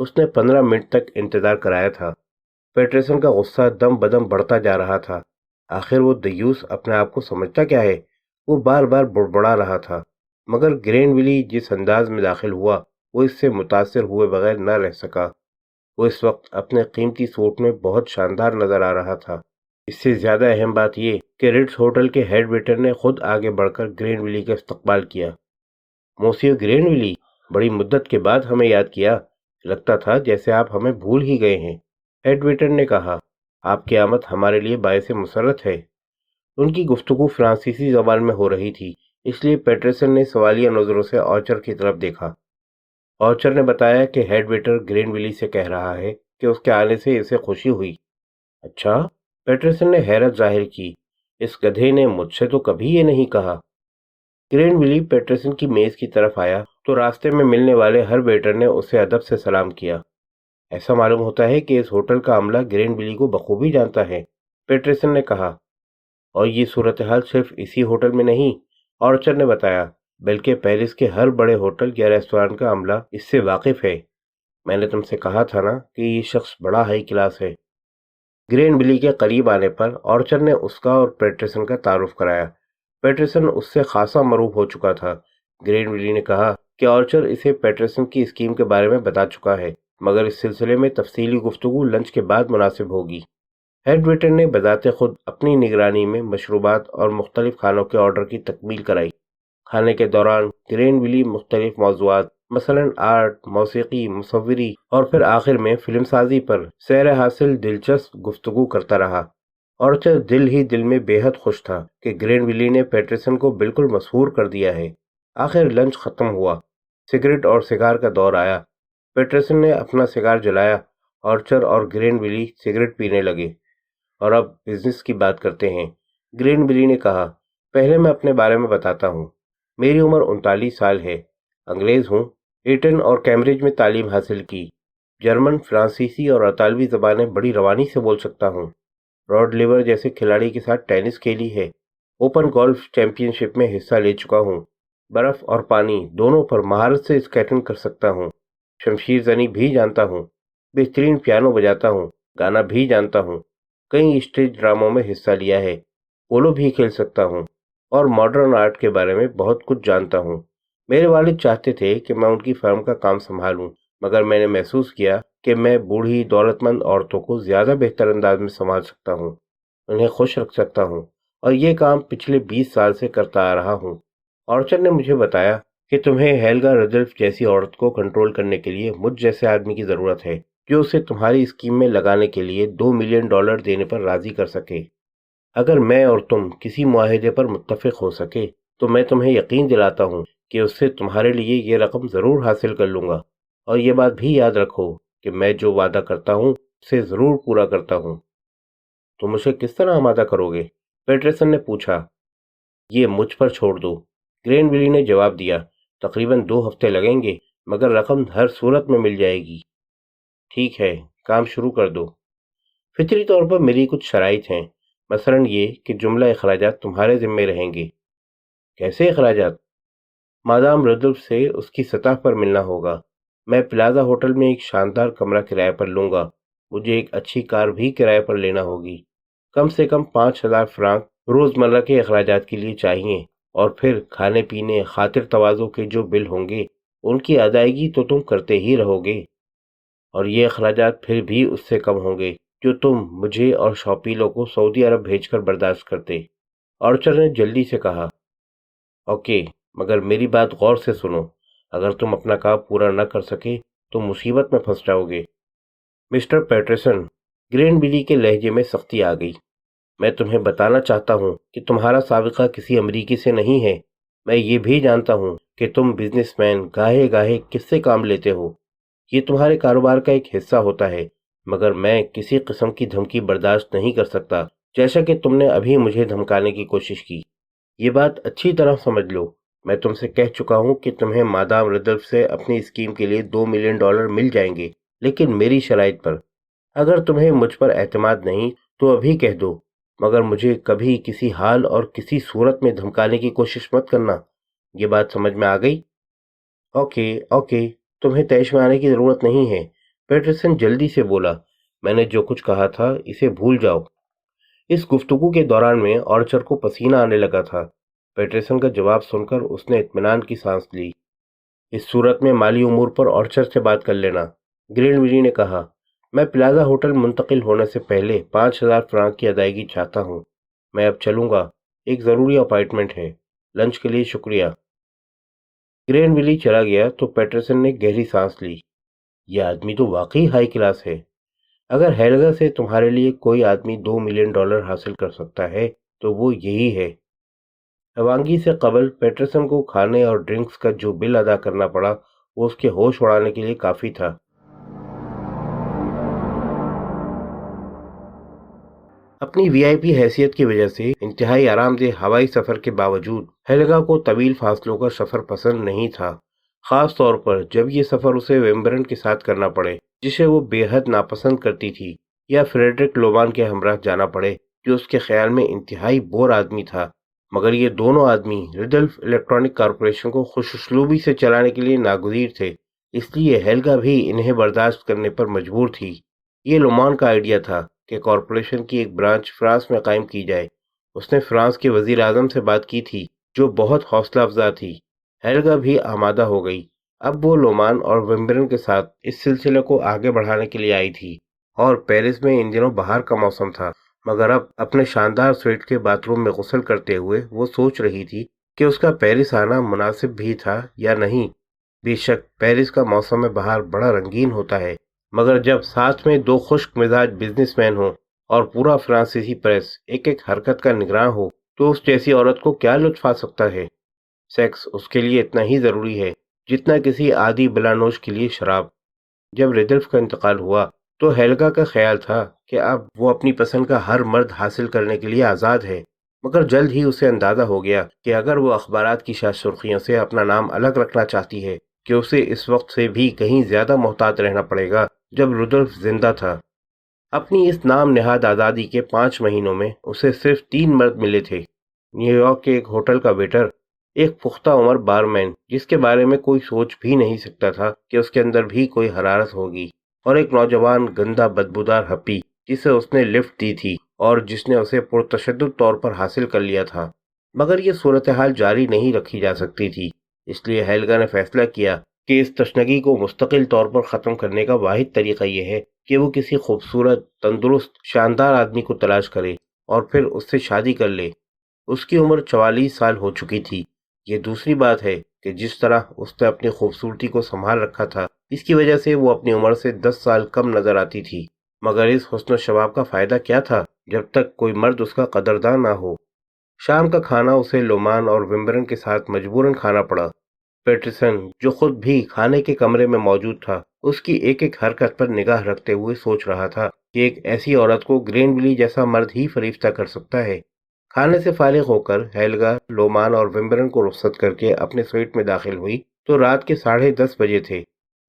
اس نے 15 منٹ تک انتظار کرایا تھا۔ پیٹرسن کا غصہ دم بدم بڑھتا جا رہا تھا۔ آخر وہ دیوس اپنے آپ کو سمجھتا کیا ہے؟ وہ بار بار بڑبڑا رہا تھا، مگر گرین ولی جس انداز میں داخل ہوا وہ اس سے متاثر ہوئے بغیر نہ رہ سکا۔ وہ اس وقت اپنے قیمتی سوٹ میں بہت شاندار نظر آ رہا تھا۔ اس سے زیادہ اہم بات یہ کہ ریٹز ہوٹل کے ہیڈ ویٹر نے خود آگے بڑھ کر گرین ولی کا استقبال کیا۔ موسیو گرین ولی، بڑی مدت کے بعد ہمیں یاد کیا، لگتا تھا جیسے آپ ہمیں بھول ہی گئے ہیں، ہیڈ ویٹر نے کہا۔ آپ کی آمد ہمارے لیے باعث مسرت ہے۔ ان کی گفتگو فرانسیسی زبان میں ہو رہی تھی، اس لیے پیٹرسن نے سوالیہ نظروں سے آرچر کی طرف دیکھا۔ آرچر نے بتایا کہ ہیڈ ویٹر گرین ولی سے کہہ رہا ہے کہ اس کے آنے سے اسے خوشی ہوئی۔ اچھا؟ پیٹرسن نے حیرت ظاہر کی۔ اس گدھے نے مجھ سے تو کبھی یہ نہیں کہا۔ گرین ولی پیٹرسن کی میز کی طرف آیا تو راستے میں ملنے والے ہر ویٹر نے اسے ادب سے سلام کیا۔ ایسا معلوم ہوتا ہے کہ اس ہوٹل کا عملہ گرین ولی کو بخوبی جانتا ہے، پیٹرسن نے کہا۔ اور یہ صورتحال صرف اسی ہوٹل میں نہیں، آرچر نے بتایا، بلکہ پیرس کے ہر بڑے ہوٹل یا ریسٹورانٹ کا عملہ اس سے واقف ہے۔ میں نے تم سے کہا تھا نا کہ یہ شخص بڑا ہائی کلاس ہے۔ گرین ولی کے قریب آنے پر آرچر نے اس کا اور پیٹرسن کا تعارف کرایا۔ پیٹرسن اس سے خاصا مرعوب ہو چکا تھا۔ گرین ولی نے کہا کہ آرچر اسے پیٹرسن کی اسکیم کے بارے میں بتا چکا ہے، مگر اس سلسلے میں تفصیلی گفتگو لنچ کے بعد مناسب ہوگی۔ ہیڈ ویٹر نے بذات خود اپنی نگرانی میں مشروبات اور مختلف کھانوں کے آرڈر کی تکمیل کرائی۔ کھانے کے دوران گرین ولی مختلف موضوعات مثلاً آرٹ، موسیقی، مصوری اور پھر آخر میں فلم سازی پر سیر حاصل دلچسپ گفتگو کرتا رہا۔ آرچر دل ہی دل میں بے حد خوش تھا کہ گرین ولی نے پیٹرسن کو بالکل مسحور کر دیا ہے۔ آخر لنچ ختم ہوا، سگریٹ اور سگار کا دور آیا۔ پیٹرسن نے اپنا سگار جلایا، آرچر اور گرین ولی سگریٹ پینے لگے۔ اور اب بزنس کی بات کرتے ہیں، گرین ولی نے کہا۔ پہلے میں اپنے بارے میں بتاتا ہوں۔ میری عمر 39 سال ہے، انگریز ہوں، ایٹن اور کیمبرج میں تعلیم حاصل کی۔ جرمن، فرانسیسی اور اطالوی زبانیں بڑی روانی سے بول سکتا ہوں۔ راڈ لیور جیسے کھلاڑی کے ساتھ ٹینس کھیلی ہے۔ اوپن گولف چیمپئن شپ میں حصہ لے چکا ہوں۔ برف اور پانی دونوں پر مہارت سے اسکیٹنگ کر سکتا ہوں۔ شمشیر زنی بھی جانتا ہوں۔ بہترین پیانو بجاتا ہوں۔ گانا بھی جانتا ہوں۔ کئی اسٹیج ڈراموں میں حصہ لیا ہے۔ پولو بھی کھیل سکتا ہوں اور ماڈرن آرٹ کے بارے میں بہت کچھ جانتا ہوں۔ میرے والد چاہتے تھے کہ میں ان کی فرم کا کام سنبھالوں، مگر میں نے محسوس کیا کہ میں بوڑھی دولت مند عورتوں کو زیادہ بہتر انداز میں سنبھال سکتا ہوں، انہیں خوش رکھ سکتا ہوں، اور یہ کام پچھلے 20 سال سے کرتا آ رہا ہوں۔ آرچر نے مجھے بتایا کہ تمہیں ہیلگا رڈلف جیسی عورت کو کنٹرول کرنے کے لیے مجھ جیسے آدمی کی ضرورت ہے جو اسے تمہاری اسکیم میں لگانے کے لیے $2 ملین دینے پر راضی کر سکے۔ اگر میں اور تم کسی معاہدے پر متفق ہو سکے تو میں تمہیں یقین دلاتا ہوں کہ اس سے تمہارے لیے یہ رقم ضرور حاصل کر لوں گا، اور یہ بات بھی یاد رکھو کہ میں جو وعدہ کرتا ہوں اسے ضرور پورا کرتا ہوں۔ تم اسے کس طرح آمادہ کرو گے؟ پیٹرسن نے پوچھا۔ یہ مجھ پر چھوڑ دو، گرین ولی نے جواب دیا۔ تقریباً 2 ہفتے لگیں گے، مگر رقم ہر صورت میں مل جائے گی۔ ٹھیک ہے، کام شروع کر دو۔ فطری طور پر میری کچھ شرائط ہیں، مثلاً یہ کہ جملہ اخراجات تمہارے ذمے رہیں گے۔ کیسے اخراجات؟ مادام ردلف سے اس کی سطح پر ملنا ہوگا۔ میں پلازا ہوٹل میں ایک شاندار کمرہ کرائے پر لوں گا۔ مجھے ایک اچھی کار بھی کرائے پر لینا ہوگی۔ کم سے کم 5000 فرانک روزمرہ کے اخراجات کے لیے چاہیے، اور پھر کھانے پینے، خاطر تواضع کے جو بل ہوں گے ان کی ادائیگی تو تم کرتے ہی رہو گے، اور یہ اخراجات پھر بھی اس سے کم ہوں گے جو تم مجھے اور شوپیلو کو سعودی عرب بھیج کر برداشت کرتے۔ آرچر نے جلدی سے کہا۔ اوکے، مگر میری بات غور سے سنو، اگر تم اپنا کام پورا نہ کر سکے تو مصیبت میں پھنس جاؤ گے۔ مسٹر پیٹرسن، گرین ولی کے لہجے میں سختی آ گئی، میں تمہیں بتانا چاہتا ہوں کہ تمہارا سابقہ کسی امریکی سے نہیں ہے۔ میں یہ بھی جانتا ہوں کہ تم بزنس مین گاہے گاہے کس سے کام لیتے ہو، یہ تمہارے کاروبار کا ایک حصہ ہوتا ہے، مگر میں کسی قسم کی دھمکی برداشت نہیں کر سکتا، جیسا کہ تم نے ابھی مجھے دھمکانے کی کوشش کی۔ یہ بات اچھی طرح سمجھ لو، میں تم سے کہہ چکا ہوں کہ تمہیں مادام ردلف سے اپنی اسکیم کے لیے $2 ملین مل جائیں گے، لیکن میری شرائط پر۔ اگر تمہیں مجھ پر اعتماد نہیں تو ابھی کہہ دو، مگر مجھے کبھی کسی حال اور کسی صورت میں دھمکانے کی کوشش مت کرنا۔ یہ بات سمجھ میں آ گئی؟ اوکے، تمہیں طیش میں آنے کی ضرورت نہیں ہے، پیٹرسن جلدی سے بولا، میں نے جو کچھ کہا تھا اسے بھول جاؤ۔ اس گفتگو کے دوران میں آرچر کو پسینہ آنے لگا تھا۔ پیٹرسن کا جواب سن کر اس نے اطمینان کی سانس لی۔ اس صورت میں مالی امور پر آرچر سے بات کر لینا، گرین ویلی نے کہا۔ میں پلازا ہوٹل منتقل ہونے سے پہلے 5,000 فرانک کی ادائیگی چاہتا ہوں۔ میں اب چلوں گا، ایک ضروری اپائنٹمنٹ ہے۔ لنچ کے لیے شکریہ۔ گرین ویلی چلا گیا تو پیٹرسن نے گہری سانس لی۔ یہ آدمی تو واقعی ہائی کلاس ہے۔ اگر ہیلگا سے تمہارے لیے کوئی آدمی $2 ملین حاصل کر سکتا ہے تو وہ یہی ہے۔ روانگی سے قبل پیٹرسن کو کھانے اور ڈرنکس کا جو بل ادا کرنا پڑا وہ اس کے ہوش اڑانے کے لیے کافی تھا۔ اپنی وی آئی پی حیثیت کی وجہ سے انتہائی آرام دہ ہوائی سفر کے باوجود ہیلگا کو طویل فاصلوں کا سفر پسند نہیں تھا، خاص طور پر جب یہ سفر اسے ویمبرن کے ساتھ کرنا پڑے جسے وہ بے حد ناپسند کرتی تھی، یا فریڈرک لومان کے ہمراہ جانا پڑے جو اس کے خیال میں انتہائی بور آدمی تھا۔ مگر یہ دونوں آدمی ریڈلف الیکٹرانک کارپوریشن کو خوش اسلوبی سے چلانے کے لیے ناگزیر تھے، اس لیے ہیلگا بھی انہیں برداشت کرنے پر مجبور تھی۔ یہ لومان کا آئیڈیا تھا کہ کارپوریشن کی ایک برانچ فرانس میں قائم کی جائے۔ اس نے فرانس کے وزیر اعظم سے بات کی تھی جو بہت حوصلہ افزا تھی۔ ہیلگا بھی آمادہ ہو گئی۔ اب وہ لومان اور ویمبرن کے ساتھ اس سلسلے کو آگے بڑھانے کے لیے آئی تھی، اور پیرس میں ان دنوں بہار کا موسم تھا، مگر اب اپنے شاندار سویٹ کے باتھ روم میں غسل کرتے ہوئے وہ سوچ رہی تھی کہ اس کا پیرس آنا مناسب بھی تھا یا نہیں۔ بے شک پیرس کا موسم بہار بڑا رنگین ہوتا ہے، مگر جب ساتھ میں دو خشک مزاج بزنس مین ہوں اور پورا فرانسیسی پریس ایک ایک حرکت کا نگراں ہو تو اس جیسی عورت کو کیا لطف آ سکتا ہے؟ سیکس اس کے لیے اتنا ہی ضروری ہے جتنا کسی عادی بلانوش کے لیے شراب۔ جب ریڈلف کا انتقال ہوا تو ہیلگا کا خیال تھا کہ اب وہ اپنی پسند کا ہر مرد حاصل کرنے کے لیے آزاد ہے، مگر جلد ہی اسے اندازہ ہو گیا کہ اگر وہ اخبارات کی شاہ سرخیوں سے اپنا نام الگ رکھنا چاہتی ہے کہ اسے اس وقت سے بھی کہیں زیادہ محتاط رہنا پڑے گا جب ریڈلف زندہ تھا۔ اپنی اس نام نہاد آزادی کے 5 مہینوں میں اسے صرف 3 مرد ملے تھے۔ نیو یارک کے ایک ہوٹل کا ویٹر، ایک پختہ عمر بارمین جس کے بارے میں کوئی سوچ بھی نہیں سکتا تھا کہ اس کے اندر بھی کوئی حرارت ہوگی، اور ایک نوجوان گندا بدبودار ہپی جسے اس نے لفٹ دی تھی اور جس نے اسے پرتشدد طور پر حاصل کر لیا تھا۔ مگر یہ صورتحال جاری نہیں رکھی جا سکتی تھی، اس لیے ہیلگا نے فیصلہ کیا کہ اس تشنگی کو مستقل طور پر ختم کرنے کا واحد طریقہ یہ ہے کہ وہ کسی خوبصورت، تندرست، شاندار آدمی کو تلاش کرے اور پھر اس سے شادی کر لے۔ اس کی عمر 44 سال ہو چکی تھی۔ یہ دوسری بات ہے کہ جس طرح اس نے اپنی خوبصورتی کو سنبھال رکھا تھا اس کی وجہ سے وہ اپنی عمر سے 10 سال کم نظر آتی تھی، مگر اس حسن و شباب کا فائدہ کیا تھا جب تک کوئی مرد اس کا قدردان نہ ہو۔ شام کا کھانا اسے لومان اور ویمبرن کے ساتھ مجبوراً کھانا پڑا۔ پیٹرسن جو خود بھی کھانے کے کمرے میں موجود تھا اس کی ایک ایک حرکت پر نگاہ رکھتے ہوئے سوچ رہا تھا کہ ایک ایسی عورت کو گرین ویلی جیسا مرد ہی فریفتہ کر سکتا ہے۔ کھانے سے فارغ ہو کر ہیلگا لومان اور ویمبرن کو رخصت کر کے اپنے سویٹ میں داخل ہوئی تو رات کے 10:30 بجے تھے۔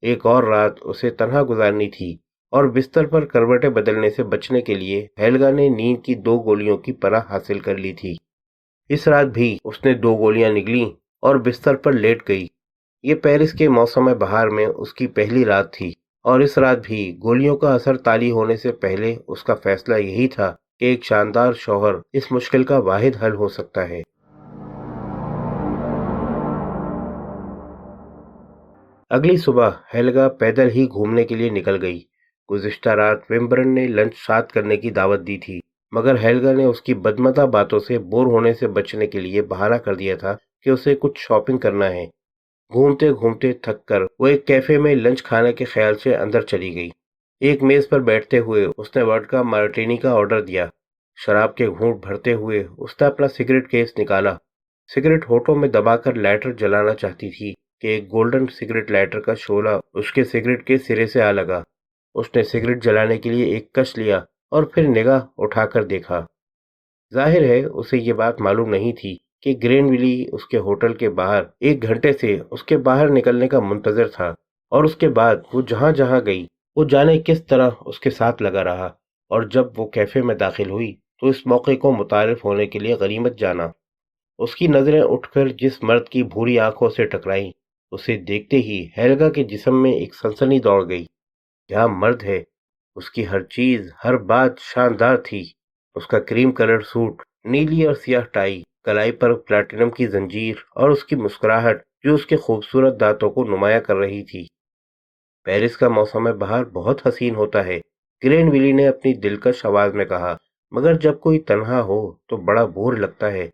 ایک اور رات اسے تنہا گزارنی تھی، اور بستر پر کروٹیں بدلنے سے بچنے کے لیے ہیلگا نے نیند کی 2 گولیوں کی پناہ حاصل کر لی تھی۔ اس رات بھی اس نے 2 گولیاں نگلیں اور بستر پر لیٹ گئی۔ یہ پیرس کے موسم بہار میں اس کی پہلی رات تھی، اور اس رات بھی گولیوں کا اثر طالی ہونے سے پہلے اس کا فیصلہ یہی تھا کہ ایک شاندار شوہر اس مشکل کا واحد حل ہو سکتا ہے۔ اگلی صبح ہیلگا پیدل ہی گھومنے کے لیے نکل گئی۔ گزشتہ رات ویمبرن نے لنچ ساتھ کرنے کی دعوت دی تھی، مگر ہیلگا نے اس کی بدمزہ باتوں سے بور ہونے سے بچنے کے لیے بہانہ کر دیا تھا کہ اسے کچھ شاپنگ کرنا ہے۔ گھومتے گھومتے تھک کر وہ ایک کیفے میں لنچ کھانے کے خیال سے اندر چلی گئی۔ ایک میز پر بیٹھتے ہوئے اس نے وڈکا مارٹینی کا آرڈر دیا۔ شراب کے گھونٹ بھرتے ہوئے اس نے اپنا سگریٹ کیس نکالا۔ سگریٹ ہونٹوں میں دبا کر لائٹر جلانا چاہتی تھی کہ ایک گولڈن سگریٹ لائٹر کا شعلہ اس کے سگریٹ کے سرے سے آ لگا۔ اس نے سگریٹ جلانے کے لیے ایک کش لیا اور پھر نگاہ اٹھا کر دیکھا۔ ظاہر ہے اسے یہ بات معلوم نہیں تھی کہ گرین ویلی اس کے ہوٹل کے باہر 1 گھنٹے سے اس کے باہر نکلنے کا منتظر تھا، اور اس کے بعد وہ جہاں جہاں گئی وہ جانے کس طرح اس کے ساتھ لگا رہا، اور جب وہ کیفے میں داخل ہوئی تو اس موقع کو متعارف ہونے کے لیے غنیمت جانا۔ اس کی نظریں اٹھ کر جس مرد کی بھوری آنکھوں سے ٹکرائیں، اسے دیکھتے ہی ہیلگا کے جسم میں ایک سنسنی دوڑ گئی۔ کیا مرد ہے! اس کی ہر چیز، ہر بات شاندار تھی۔ اس کا کریم کلر سوٹ، نیلی اور سیاہ ٹائی، کلائی پر پلاٹینم کی زنجیر، اور اس کی مسکراہٹ جو اس کے خوبصورت دانتوں کو نمایاں کر رہی تھی۔ پیرس کا موسم بہار بہت حسین ہوتا ہے، گرین ویلی نے اپنی دلکش آواز میں کہا، مگر جب کوئی تنہا ہو تو بڑا بور لگتا ہے۔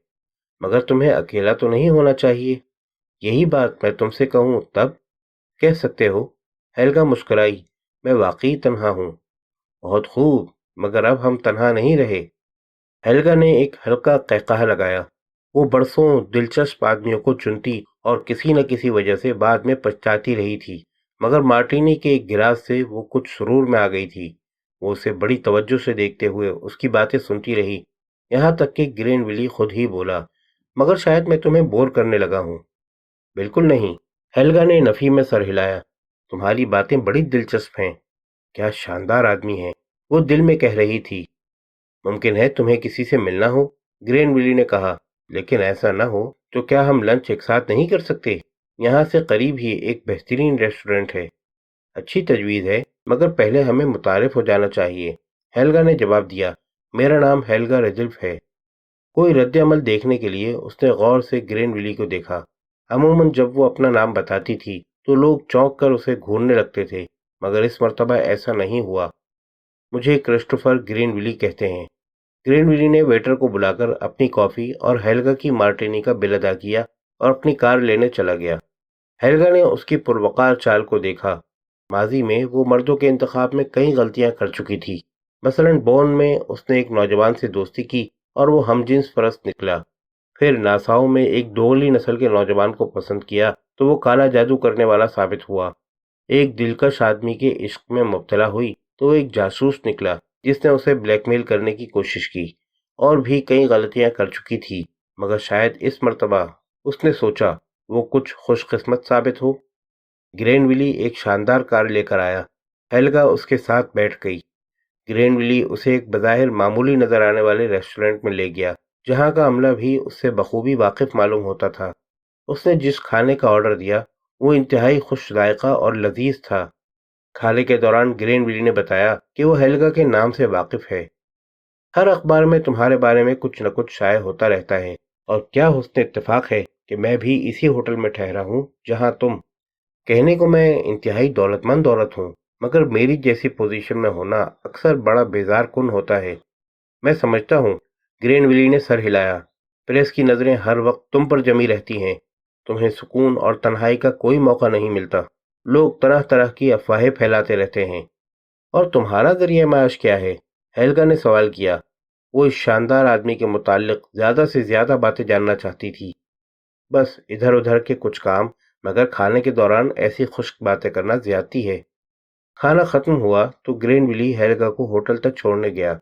مگر تمہیں اکیلا تو نہیں ہونا چاہیے۔ یہی بات میں تم سے کہوں تب کہہ سکتے ہو۔ ہیلگا مسکرائی، میں واقعی تنہا ہوں۔ بہت خوب، مگر اب ہم تنہا نہیں رہے۔ ہیلگا نے ایک ہلکا قہقہہ لگایا۔ وہ برسوں دلچسپ آدمیوں کو چنتی اور کسی نہ کسی وجہ سے بعد میں پچھتاتی رہی تھی، مگر مارٹینی کے ایک گلاس سے وہ کچھ سرور میں آ گئی تھی۔ وہ اسے بڑی توجہ سے دیکھتے ہوئے اس کی باتیں سنتی رہی، یہاں تک کہ گرین ویلی خود ہی بولا، مگر شاید میں تمہیں بور کرنے لگا ہوں۔ بالکل نہیں، ہیلگا نے نفی میں سر ہلایا، تمہاری باتیں بڑی دلچسپ ہیں۔ کیا شاندار آدمی ہے، وہ دل میں کہہ رہی تھی۔ ممکن ہے تمہیں کسی سے ملنا ہو، گرین ویلی نے کہا، لیکن ایسا نہ ہو تو کیا ہم لنچ ایک ساتھ نہیں کر سکتے؟ یہاں سے قریب ہی ایک بہترین ریسٹورنٹ ہے۔ اچھی تجویز ہے، مگر پہلے ہمیں متعارف ہو جانا چاہیے، ہیلگا نے جواب دیا۔ میرا نام ہیلگا ریزلف ہے۔ کوئی رد عمل دیکھنے کے لیے اس نے غور سے گرین ویلی کو دیکھا۔ عموماً جب وہ اپنا نام بتاتی تھی تو لوگ چونک کر اسے گھورنے لگتے تھے، مگر اس مرتبہ ایسا نہیں ہوا۔ مجھے کرسٹوفر گرین ویلی کہتے ہیں۔ گرین ویلی نے ویٹر کو بلا کر اپنی کافی اور ہیلگا کی مارٹینی کا بل ادا کیا اور اپنی کار لینے چلا گیا۔ ہیلگا نے اس کی پروقار چال کو دیکھا۔ ماضی میں وہ مردوں کے انتخاب میں کئی غلطیاں کر چکی تھی۔ مثلاً بون میں اس نے ایک نوجوان سے دوستی کی اور وہ ہم جنس پرست نکلا۔ پھر ناساؤ میں ایک دوغلی نسل کے نوجوان کو پسند کیا تو وہ کالا جادو کرنے والا ثابت ہوا۔ ایک دلکش آدمی کے عشق میں مبتلا ہوئی تو وہ ایک جاسوس نکلا جس نے اسے بلیک میل کرنے کی کوشش کی، اور بھی کئی غلطیاں کر چکی تھی، مگر شاید اس مرتبہ اس نے سوچا وہ کچھ خوش قسمت ثابت ہو۔ گرین ویلی ایک شاندار کار لے کر آیا۔ ہیلگا اس کے ساتھ بیٹھ گئی۔ گرین ویلی اسے ایک بظاہر معمولی نظر آنے والے ریسٹورنٹ میں لے گیا، جہاں کا عملہ بھی اس سے بخوبی واقف معلوم ہوتا تھا۔ اس نے جس کھانے کا آرڈر دیا وہ انتہائی خوش ذائقہ اور لذیذ تھا۔ کھانے کے دوران گرین ویلی نے بتایا کہ وہ ہیلگا کے نام سے واقف ہے۔ ہر اخبار میں تمہارے بارے میں کچھ نہ کچھ شائع ہوتا رہتا ہے، اور کیا حسن اتفاق ہے کہ میں بھی اسی ہوٹل میں ٹھہرا ہوں جہاں تم۔ کہنے کو میں انتہائی دولت مند عورت ہوں، مگر میری جیسی پوزیشن میں ہونا اکثر بڑا بیزار کن ہوتا ہے۔ میں سمجھتا ہوں، گرین ویلی نے سر ہلایا۔ پریس کی نظریں ہر وقت تم پر جمی رہتی ہیں، تمہیں سکون اور تنہائی کا کوئی موقع نہیں ملتا۔ لوگ طرح طرح کی افواہیں پھیلاتے رہتے ہیں۔ اور تمہارا ذریعہ معاش کیا ہے؟ ہیلگا نے سوال کیا۔ وہ اس شاندار آدمی کے متعلق زیادہ سے زیادہ باتیں جاننا چاہتی تھی۔ بس ادھر ادھر کے کچھ کام، مگر کھانے کے دوران ایسی خشک باتیں کرنا زیادتی ہے۔ کھانا ختم ہوا تو گرین ویلی ہیلگا کو ہوٹل تک چھوڑنے گیا۔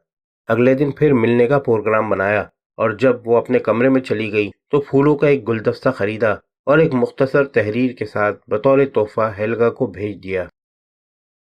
اگلے دن پھر ملنے کا پروگرام بنایا، اور جب وہ اپنے کمرے میں چلی گئی تو پھولوں کا ایک گلدستہ خریدا اور ایک مختصر تحریر کے ساتھ بطور تحفہ ہیلگا کو بھیج دیا۔